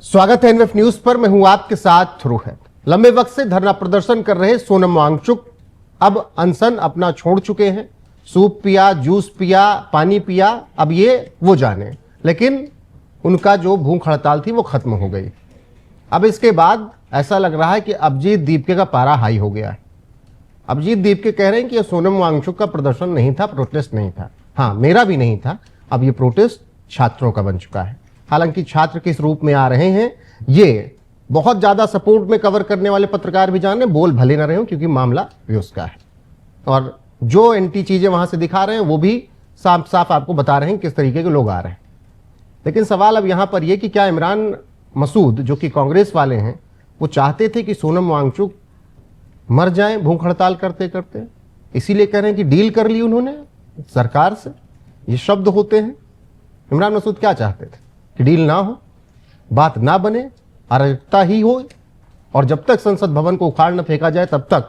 स्वागत है NF news पर। मैं हूं आपके साथ रोहित। लंबे वक्त से धरना प्रदर्शन कर रहे सोनम वांगचुक अब अनशन अपना छोड़ चुके हैं। सूप पिया, जूस पिया, पानी पिया, अब ये वो जाने, लेकिन उनका जो भूख हड़ताल थी वो खत्म हो गई। अब इसके बाद ऐसा लग रहा है कि अभिजीत दीपके का पारा हाई हो गया है। अभिजीत दीपके कह रहे हैं कि ये सोनम वांगचुक का प्रदर्शन नहीं था, प्रोटेस्ट नहीं था। हाँ, मेरा भी नहीं था। अब ये प्रोटेस्ट छात्रों का बन चुका है। हालांकि छात्र किस रूप में आ रहे हैं ये बहुत ज्यादा सपोर्ट में कवर करने वाले पत्रकार भी जाने, बोल भले ना रहे हो, क्योंकि मामला भी उसका है। और जो एंटी चीजें वहां से दिखा रहे हैं वो भी साफ साफ आपको बता रहे हैं किस तरीके के लोग आ रहे हैं। लेकिन सवाल अब यहां पर यह कि क्या इमरान मसूद, जो कि कांग्रेस वाले हैं, वो चाहते थे कि सोनम वांगचुक मर जाएं भूख हड़ताल करते करते, इसीलिए कह रहे हैं कि डील कर ली उन्होंने सरकार से। ये शब्द होते हैं। इमरान मसूद क्या चाहते थे कि डील ना हो, बात ना बने, अराजकता ही हो, और जब तक संसद भवन को उखाड़ न फेंका जाए तब तक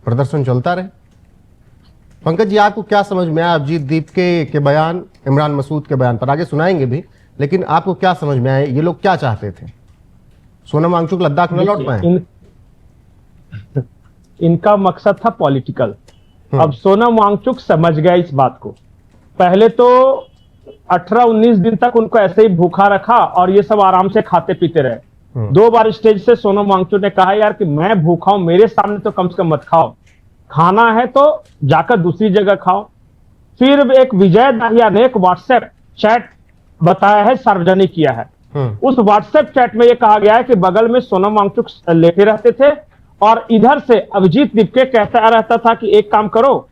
प्रदर्शन चलता रहे। पंकज जी, आपको क्या समझ में आया अभिजीत दीपके के बयान, इमरान मसूद के बयान पर? आगे सुनाएंगे भी, लेकिन आपको क्या समझ में आया? ये लोग क्या चाहते थे? सोनम वांगचुक लद्दाख में लौट पाए? इनका मकसद था पॉलिटिकल। अब सोनम वांगचुक समझ गया इस बात को। पहले तो 18-19 दिन तक उनको ऐसे ही भूखा रखा और ये सब आराम से खाते पीते रहे। 2 बार स्टेज से सोनम वांगचुक ने कहा, यार कि मैं भूखा हूं, मेरे सामने तो कम से कम मत खाओ, खाना है तो जाकर दूसरी जगह खाओ। फिर एक विजय दाहिया ने एक व्हाट्सएप चैट बताया है, सार्वजनिक किया है। उस व्हाट्सएप चैट में यह कहा गया है कि बगल में सोनम वांगचुक लेटे रहते थे और इधर से अभिजीत दीपके कहता रहता था कि एक काम करो,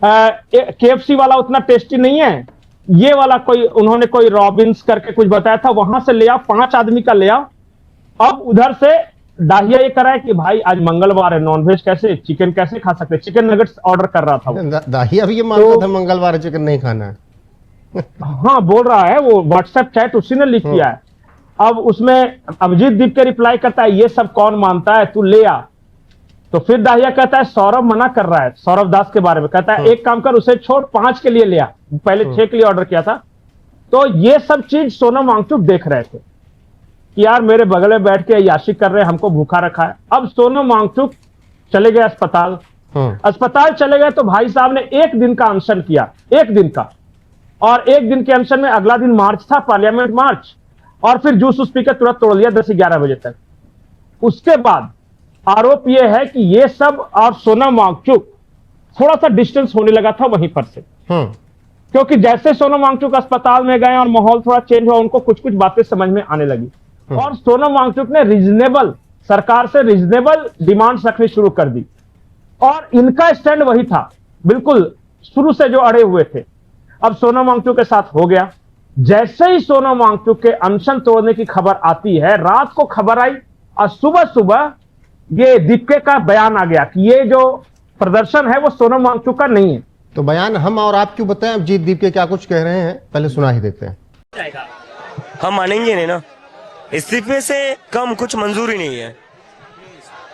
KFC वाला उतना टेस्टी नहीं है, ये वाला कोई, उन्होंने कोई रॉबिन्स करके कुछ बताया था, वहां से ले आओ, 5 आदमी का ले आओ। अब उधर से दाहिया ये कर रहा है कि भाई आज मंगलवार है, नॉनवेज कैसे, चिकन कैसे खा सकते, चिकन नगेट्स ऑर्डर कर रहा था। दाहिया भी ये मानता था मंगलवार चिकन नहीं खाना है। हाँ, बोल रहा है, वो व्हाट्सएप चैट उसी ने लिख दिया है। अब उसमें अभिजीत दीपके रिप्लाई करता है, ये सब कौन मानता है, तू ले आ। तो फिर दाहिया कहता है, सौरभ मना कर रहा है, सौरभ दास के बारे में कहता है, एक काम कर, उसे छोड़, 5 के लिए ले आ, पहले 6 के लिए ऑर्डर किया था। तो ये सब चीज सोनम वांगचुक देख रहे थे कि यार मेरे बगल में बैठ के अय्याशी कर रहे हैं, हमको भूखा रखा है। अब सोनम वांगचुक चले गए अस्पताल। अस्पताल चले गए तो भाई साहब ने 1 दिन का अनशन किया, 1 दिन का। और 1 दिन के अनशन में अगला दिन मार्च था, पार्लियामेंट मार्च, और फिर जूस उस पी के तुरंत तोड़ लिया 10-11 बजे तक। उसके बाद आरोप यह है कि ये सब और सोनम वांगचुक थोड़ा सा डिस्टेंस होने लगा था वहीं पर से, क्योंकि जैसे सोनम वांगचुक अस्पताल में गए और माहौल थोड़ा चेंज हुआ, उनको कुछ कुछ बातें समझ में आने लगी। और सोनम वांगचुक ने रीजनेबल, सरकार से रीजनेबल डिमांड्स रखनी शुरू कर दी। और इनका स्टैंड वही था, बिल्कुल शुरू से जो अड़े हुए थे। अब सोनम वांगचुक के साथ हो गया। जैसे ही सोनम वांगचुक के अनशन तोड़ने की खबर आती है, रात को खबर आई और सुबह सुबह ये दीपके का बयान आ गया कि ये जो प्रदर्शन है वो सोनम वांगचुक का नहीं है। तो बयान हम और आप क्यों बताएं? अभिजीत दीपके क्या कुछ कह रहे हैं, पहले सुना ही देते हैं। हम मानेंगे नहीं ना, इस्तीफे से कम कुछ मंजूरी नहीं है।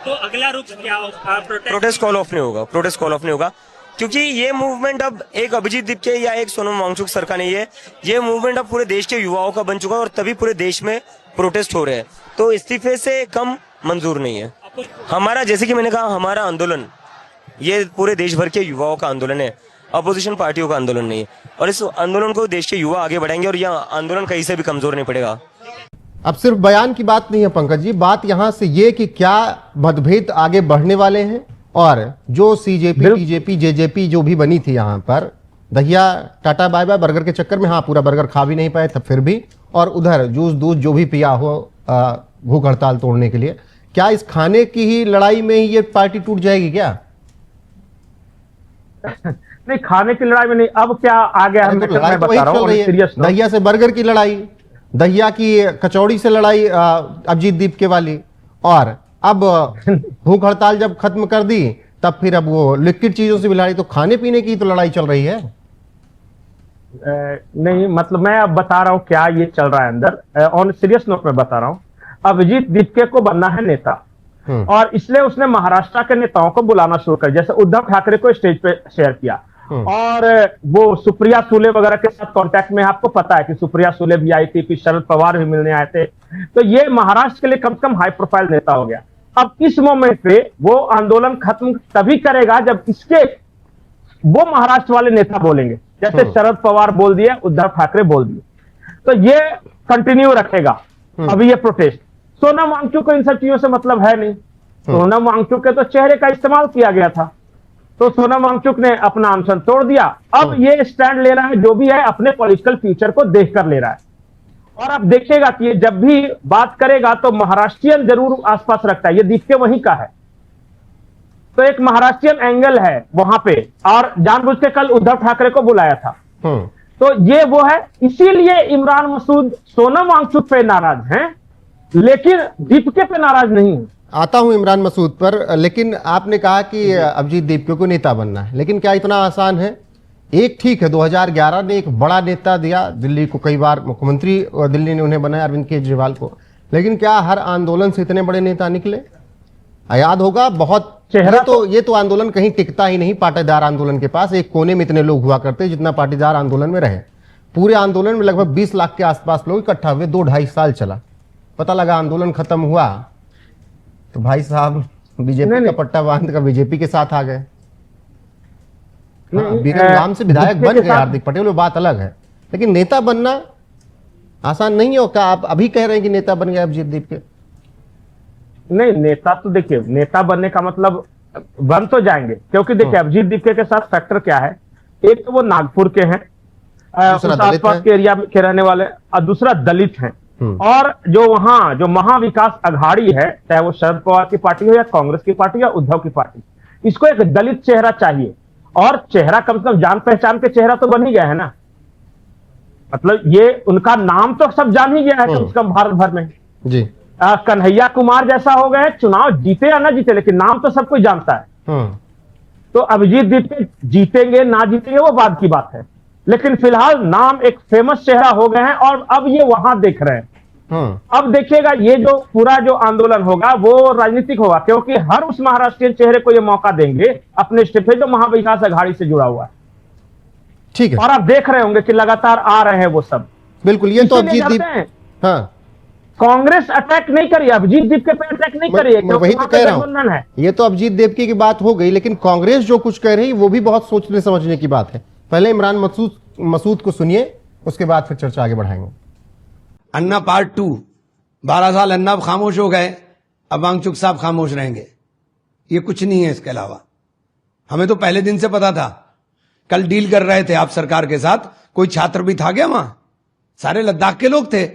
तो अगला रुख क्या होगा? प्रोटेस्ट कॉल ऑफ नहीं होगा, प्रोटेस्ट कॉल ऑफ नहीं होगा, क्योंकि ये मूवमेंट अब एक अभिजीत दीपके या एक सोनम वांगचुक सर का नहीं है। ये मूवमेंट अब पूरे देश के युवाओं का बन चुका है और तभी पूरे देश में प्रोटेस्ट हो रहे हैं। तो इस्तीफे से कम मंजूर नहीं है हमारा। जैसे कि मैंने कहा, हमारा आंदोलन ये पूरे देश भर के युवाओं का आंदोलन है, अपोजिशन पार्टियों का आंदोलन नहीं है। और इस आंदोलन को देश के युवा आगे बढ़ाएंगे और यह आंदोलन कहीं से भी कमजोर नहीं पड़ेगा। अब सिर्फ बयान की बात नहीं है पंकज जी, बात यहां से ये कि क्या मतभेद आगे बढ़ने वाले हैं। और जो CJP, TJP, JJP जो भी बनी थी यहां पर, दहिया टाटा बाय बाय बर्गर के चक्कर में, हाँ पूरा बर्गर खा भी नहीं पाए तब फिर भी, और उधर जूस दूध जो भी पिया हो भूख हड़ताल तोड़ने के लिए, क्या इस खाने की ही लड़ाई में ही ये पार्टी टूट जाएगी क्या? नहीं, खाने की लड़ाई में नहीं। अब क्या आ गया है, मैं बता रहा हूं, सीरियस। दहिया से बर्गर की लड़ाई, दहिया की कचौड़ी से लड़ाई अभिजीत दीपके वाली, और अब भूख हड़ताल जब खत्म कर दी तब फिर अब वो लिक्विड चीजों से भी लड़ाई। तो खाने पीने की तो लड़ाई चल रही है। नहीं, मतलब मैं अब बता रहा हूं क्या ये चल रहा है अंदर। ऑन सीरियस नोट में बता रहा हूं, अभिजीत दीपके को बनना है नेता, और इसलिए उसने महाराष्ट्र के नेताओं को बुलाना शुरू कर, जैसे उद्धव ठाकरे को स्टेज पे शेयर किया। और वो सुप्रिया सुले वगैरह के साथ कांटेक्ट में है। आपको पता है कि सुप्रिया सुले भी आई थी, फिर शरद पवार भी मिलने आए थे। तो ये महाराष्ट्र के लिए कम से कम हाई प्रोफाइल नेता हो गया। अब इस मोमेंट पे वो आंदोलन खत्म तभी करेगा जब इसके वो महाराष्ट्र वाले नेता बोलेंगे, जैसे शरद पवार बोल दिए, उद्धव ठाकरे बोल दिए, तो ये कंटिन्यू रखेगा अभी ये प्रोटेस्ट। सोनम वांगचुक को इन सब चीजों से मतलब है नहीं। सोनम वांगचुक के तो चेहरे का इस्तेमाल किया गया था, तो सोनम वांगचुक ने अपना अनशन तोड़ दिया। अब ये स्टैंड ले रहा है, जो भी है अपने पॉलिटिकल फ्यूचर को देखकर ले रहा है। और अब देखेगा कि ये जब भी बात करेगा तो महाराष्ट्रियन जरूर आसपास रखता है। ये दीप के वहीं का है, तो एक महाराष्ट्रियन एंगल है वहां पे, और जानबूझ के कल उद्धव ठाकरे को बुलाया था। तो ये वो है, इसीलिए इमरान मसूद सोनम वांगचुक पे नाराज हैं, लेकिन दीपके पे नाराज नहीं है। आता हूं इमरान मसूद पर, लेकिन आपने कहा कि अभिजीत दीपके को नेता बनना है, लेकिन क्या इतना आसान है? एक ठीक है 2011 ने एक बड़ा नेता दिया दिल्ली को, कई बार मुख्यमंत्री दिल्ली ने उन्हें बनाया, अरविंद केजरीवाल को, लेकिन क्या हर आंदोलन से इतने बड़े नेता निकले? याद होगा बहुत चेहरा, ये तो आंदोलन कहीं टिकता ही नहीं पाटीदार आंदोलन के पास। एक कोने में इतने लोग हुआ करते जितना पाटीदार आंदोलन में रहे। पूरे आंदोलन में लगभग 20 लाख के आसपास लोग इकट्ठा हुए, 2-2.5 साल चला। पता लगा आंदोलन खत्म हुआ तो भाई साहब बीजेपी का पट्टा बांध कर बीजेपी के साथ आ गए। नाम से विधायक बन गए हार्दिक पटेल, वो बात अलग है, लेकिन नेता बनना आसान नहीं हो। क्या आप अभी कह रहे हैं कि नेता बन गए अभिजीत दीपके? नहीं, नेता तो देखिए, नेता बनने का मतलब बन तो जाएंगे, क्योंकि देखिए अभिजीत दीपके के साथ फैक्टर क्या है, एक तो वो नागपुर के हैं, उस आसपास के एरिया के रहने वाले, और दूसरा दलित हैं। और जो वहां जो महाविकास अघाड़ी है, चाहे वो शरद पवार की पार्टी हो या कांग्रेस की पार्टी या उद्धव की पार्टी, इसको एक दलित चेहरा चाहिए। और चेहरा कम से कम जान पहचान के चेहरा तो बन ही गया है ना, मतलब ये उनका नाम तो सब जान ही गया है कम से कम भारत भर में जी। कन्हैया कुमार जैसा हो गए, चुनाव जीते या ना जीते, लेकिन नाम तो सब कोई जानता है। तो अभिजीत दीपके जीतेंगे ना जीतेंगे वो बाद की बात है, लेकिन फिलहाल नाम एक फेमस चेहरा हो गए हैं, और अब ये वहां देख रहे हैं। अब देखिएगा ये जो पूरा जो आंदोलन होगा वो राजनीतिक होगा, क्योंकि हर उस महाराष्ट्रीय चेहरे को ये मौका देंगे अपने स्टेप पे जो महाविकास अघाड़ी से जुड़ा हुआ है। ठीक है, और आप देख रहे होंगे कि लगातार आ रहे हैं वो सब। बिल्कुल, ये तो अभिजीत दीपके, हाँ, कांग्रेस अटैक नहीं करी, अभिजीत दीपके पे अटैक नहीं करी है, वही तो कह रहा हूं। ये तो अभिजीत दीपके की बात हो गई, लेकिन कांग्रेस जो कुछ कह रही है वो भी बहुत सोचने समझने की बात है। पहले इमरान मसूद को सुनिए, उसके बाद फिर चर्चा आगे बढ़ाएंगे। अन्ना पार्ट 2, 12 साल अन्ना खामोश हो गए, अब वांगचुक साहब खामोश रहेंगे। ये कुछ नहीं है इसके अलावा। हमें तो पहले दिन से पता था। कल डील कर रहे थे आप सरकार के साथ, कोई छात्र भी था क्या वहां? सारे लद्दाख के लोग थे।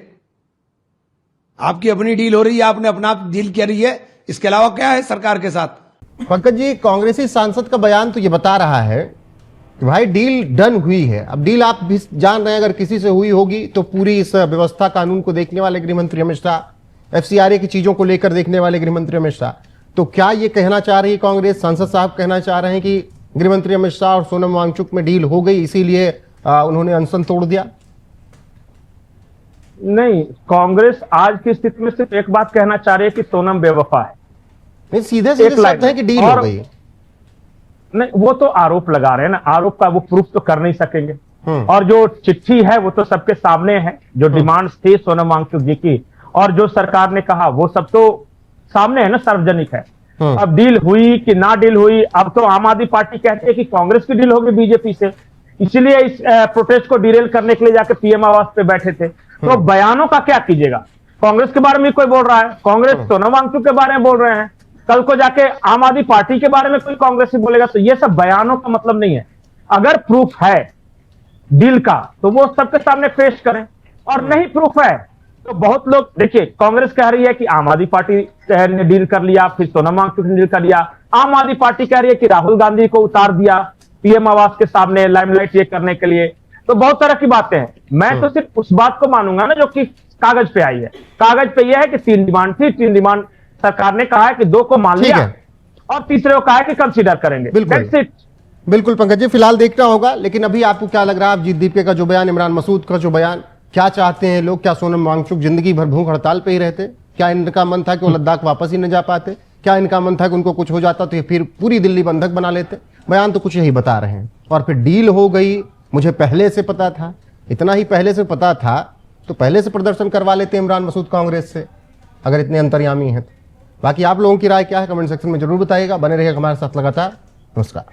आपकी अपनी डील हो रही है, आपने अपना डील कर रही है, इसके अलावा क्या है सरकार के साथ? पंकज जी, कांग्रेसी सांसद का बयान तो ये बता रहा है कि भाई डील डन हुई है। अब डील आप भी जान रहे हैं, अगर किसी से हुई होगी तो पूरी इस व्यवस्था कानून को देखने वाले गृहमंत्री अमित शाह, FCRA की चीजों को लेकर देखने वाले गृहमंत्री अमित शाह, तो क्या ये कहना चाह रही है कांग्रेस, सांसद साहब कहना चाह रहे हैं कि गृहमंत्री अमित शाह और सोनम वांगचुक में डील हो गई, इसीलिए उन्होंने अनशन तोड़ दिया? नहीं, कांग्रेस आज की स्थिति में सिर्फ एक बात कहना चाह रही है कि सोनम बेवफा है। नहीं, सीधे शब्द है कि डील हो गई। नहीं, वो तो आरोप लगा रहे हैं ना, आरोप का वो प्रूफ तो कर नहीं सकेंगे। और जो चिट्ठी है वो तो सबके सामने है, जो डिमांड्स थी सोनम वांगचुक जी की और जो सरकार ने कहा वो सब तो सामने है ना, सार्वजनिक है। अब डील हुई कि ना डील हुई, अब तो आम आदमी पार्टी कहती है कि कांग्रेस की डील होगी बीजेपी से, इसलिए इस प्रोटेस्ट को डिरेल करने के लिए जाके PM आवास पे बैठे थे। तो बयानों का क्या कीजिएगा? कांग्रेस के बारे में कोई बोल रहा है, कांग्रेस सोनम वांगचुक के बारे में बोल रहे हैं, कल को जाके आम आदमी पार्टी के बारे में कोई कांग्रेसी बोलेगा, तो ये सब बयानों का मतलब नहीं है। अगर प्रूफ है डील का तो वो सबके सामने पेश करें, और नहीं प्रूफ है तो बहुत लोग, देखिए कांग्रेस कह रही है कि आम आदमी पार्टी ने डील कर लिया, फिर सोनम वांगचुक ने डील कर लिया। आम आदमी पार्टी कह रही है कि राहुल गांधी को उतार दिया PM आवास के सामने लाइमलाइट ये करने के लिए। तो बहुत तरह की बातें हैं। मैं तो सिर्फ उस बात को मानूंगा ना जो कि कागज पे आई है। कागज पे यह है कि 3 डिमांड थी, 3 डिमांड सरकार ने कहा है कि 2 को मान लिया और तीसरे को कहा है कि कंसीडर करेंगे। बिल्कुल पंकज जी, फिलहाल देखना होगा। लेकिन अभी आपको क्या लग रहा है अभिजीत दीपके का जो बयान, इमरान मसूद का जो बयान, क्या चाहते हैं लोग? क्या सोनम वांगचुक जिंदगी भर भूख हड़ताल पे ही रहते? क्या इनका मन था कि वो लद्दाख वापस ही न जा पाते? क्या इनका मन था कि उनको कुछ हो जाता तो फिर पूरी दिल्ली बंधक बना लेते? बयान तो कुछ यही बता रहे हैं। और फिर डील हो गई, मुझे पहले से पता था। इतना ही पहले से पता था तो पहले से प्रदर्शन करवा लेते इमरान मसूद कांग्रेस से, अगर इतने अंतर्यामी हैं तो। बाकी आप लोगों की राय क्या है कमेंट सेक्शन में जरूर बताइएगा। बने रहिएगा हमारे साथ लगातार। नमस्कार।